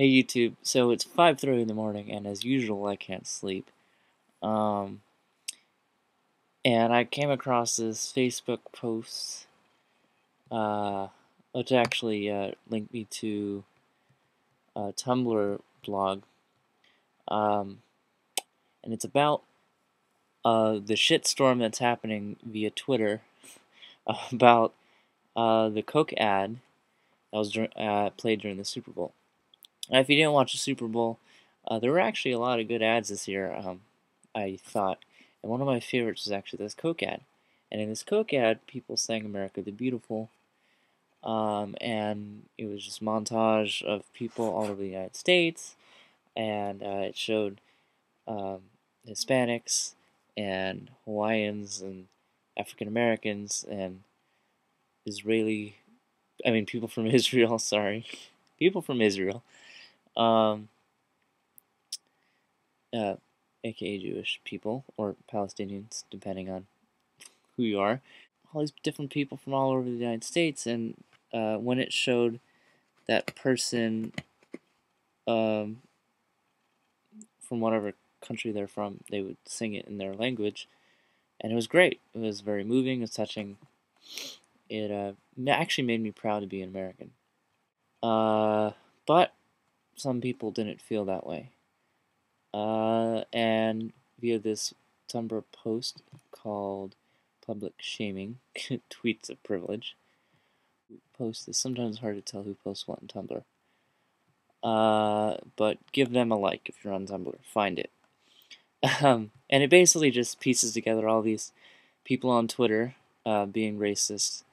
Hey YouTube, so it's 5:30 in the morning, and as usual, I can't sleep. Um, and I came across this Facebook post, uh, which actually linked me to a Tumblr blog, um, and it's about the shitstorm that's happening via Twitter about the Coke ad that was played during the Super Bowl. Now, if you didn't watch the Super Bowl, there were actually a lot of good ads this year, I thought. And one of my favorites was actually this Coke ad. And in this Coke ad, people sang America the Beautiful. And it was just montage of people all over the United States. And it showed um, Hispanics and Hawaiians and African Americans and Israeli, people from Israel, sorry. People from Israel. Um, uh, aka Jewish people or Palestinians, depending on who you are. All these different people from all over the United States, and when it showed that person um, from whatever country they're from, they would sing it in their language, and it was great. It was very moving, it was touching. It actually made me proud to be an American. But some people didn't feel that way. And via this Tumblr post called Public Shaming, Tweets of Privilege, post this. Sometimes hard to tell who posts what on Tumblr. But give them a like if you're on Tumblr. Find it. And it basically just pieces together all these people on Twitter being racist.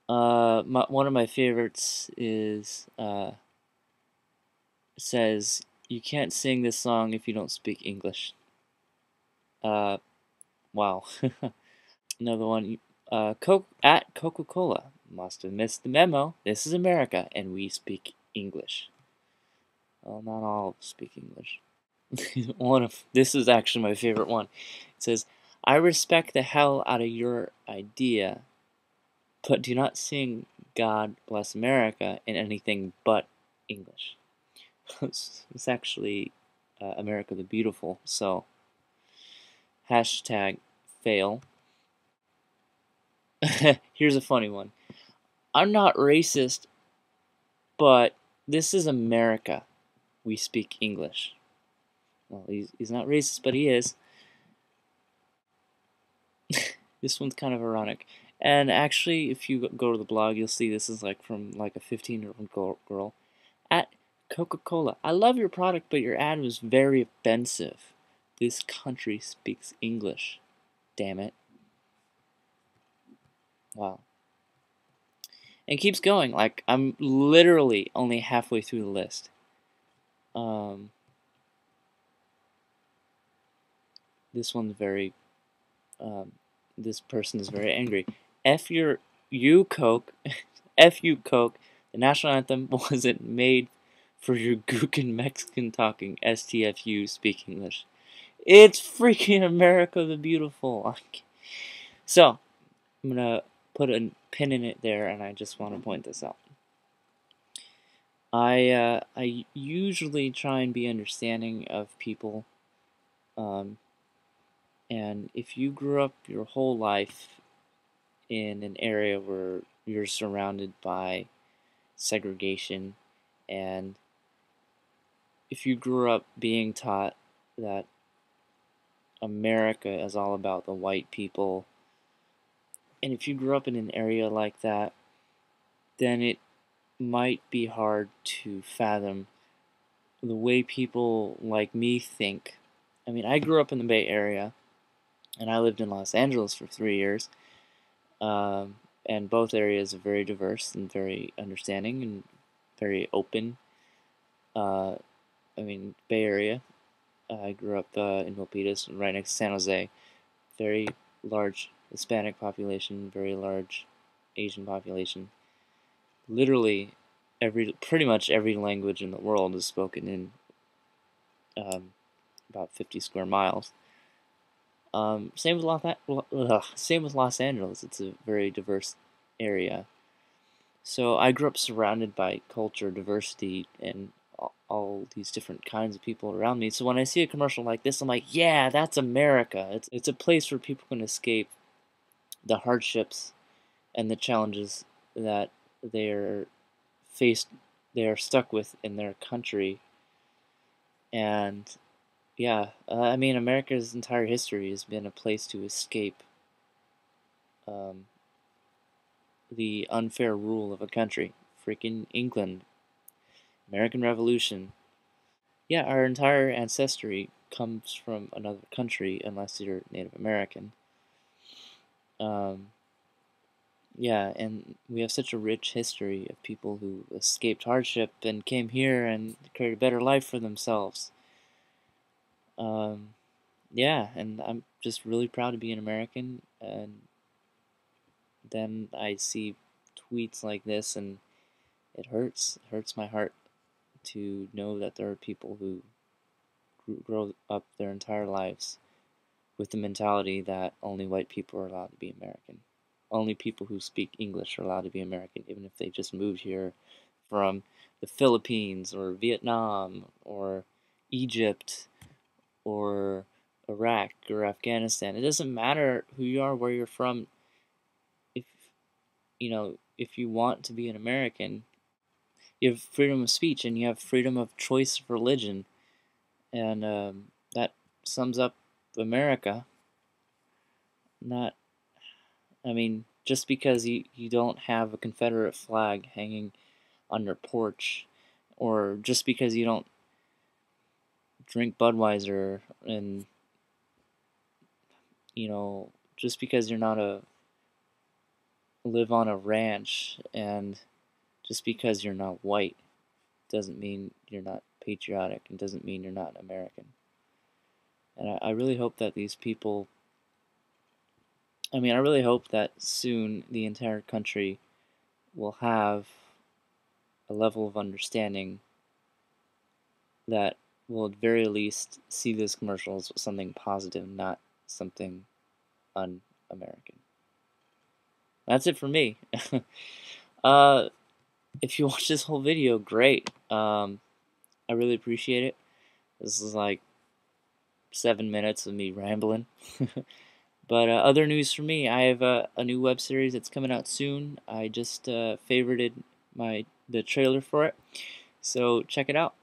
One of my favorites is says, "You can't sing this song if you don't speak English." Wow. Another one, at Coca-Cola. Must have missed the memo. This is America, and we speak English. Well, not all of us speak English. This is actually my favorite one. It says, "I respect the hell out of your idea, but do not sing God Bless America in anything but English." It's actually America the Beautiful, so hashtag fail. Here's a funny one. "I'm not racist, but this is America. We speak English." Well, he's not racist, but he is. This one's kind of ironic. And actually, if you go to the blog, you'll see this is like from like a 15-year-old girl. At Coca-Cola, "I love your product, but your ad was very offensive. This country speaks English. Damn it." Wow. And it keeps going. Like, I'm literally only halfway through the list. This one's very, this person is very angry. You Coke, F you Coke, the national anthem wasn't made for your gookin Mexican talking STFU speak English. It's freaking America the Beautiful. So, I'm gonna put a pin in it there, and I just want to point this out. I usually try and be understanding of people, and if you grew up your whole life in an area where you're surrounded by segregation, and if you grew up being taught that America is all about the white people, and if you grew up in an area like that, then it might be hard to fathom the way people like me think. I mean, I grew up in the Bay Area, and I lived in Los Angeles for 3 years, and both areas are very diverse and very understanding and very open. Uh, Bay Area. I grew up in Milpitas, right next to San Jose. Very large Hispanic population, very large Asian population. Literally, pretty much every language in the world is spoken in about 50 square miles. Same with Los Angeles. It's a very diverse area. So I grew up surrounded by culture, diversity, and all these different kinds of people around me. So when I see a commercial like this, I'm like, yeah, that's America. It's a place where people can escape the hardships and the challenges that they're faced, they're stuck with in their country. And yeah, I mean, America's entire history has been a place to escape um, the unfair rule of a country. Freaking England, American Revolution. Yeah, our entire ancestry comes from another country unless you're Native American. Um, yeah, and we have such a rich history of people who escaped hardship and came here and created a better life for themselves. Um, yeah, and I'm just really proud to be an American. And then I see tweets like this, and it hurts. It hurts my heart to know that there are people who grow up their entire lives with the mentality that only white people are allowed to be American. Only people who speak English are allowed to be American, even if they just moved here from the Philippines or Vietnam or Egypt or Iraq or Afghanistan. It doesn't matter who you are, where you're from. If if you want to be an American, you have freedom of speech and you have freedom of choice of religion, and that sums up America. Not I mean, just because you don't have a Confederate flag hanging on your porch, or just because you don't drink Budweiser, and, just because you're not live on a ranch, and just because you're not white, doesn't mean you're not patriotic, and doesn't mean you're not American. And I really hope that these people, I really hope that soon the entire country will have a level of understanding that will at very least see this commercial as something positive, not something un-American. That's it for me. uh, if you watch this whole video, great. I really appreciate it. This is like 7 minutes of me rambling. But other news for me, I have a new web series that's coming out soon. I just favorited the trailer for it, so check it out.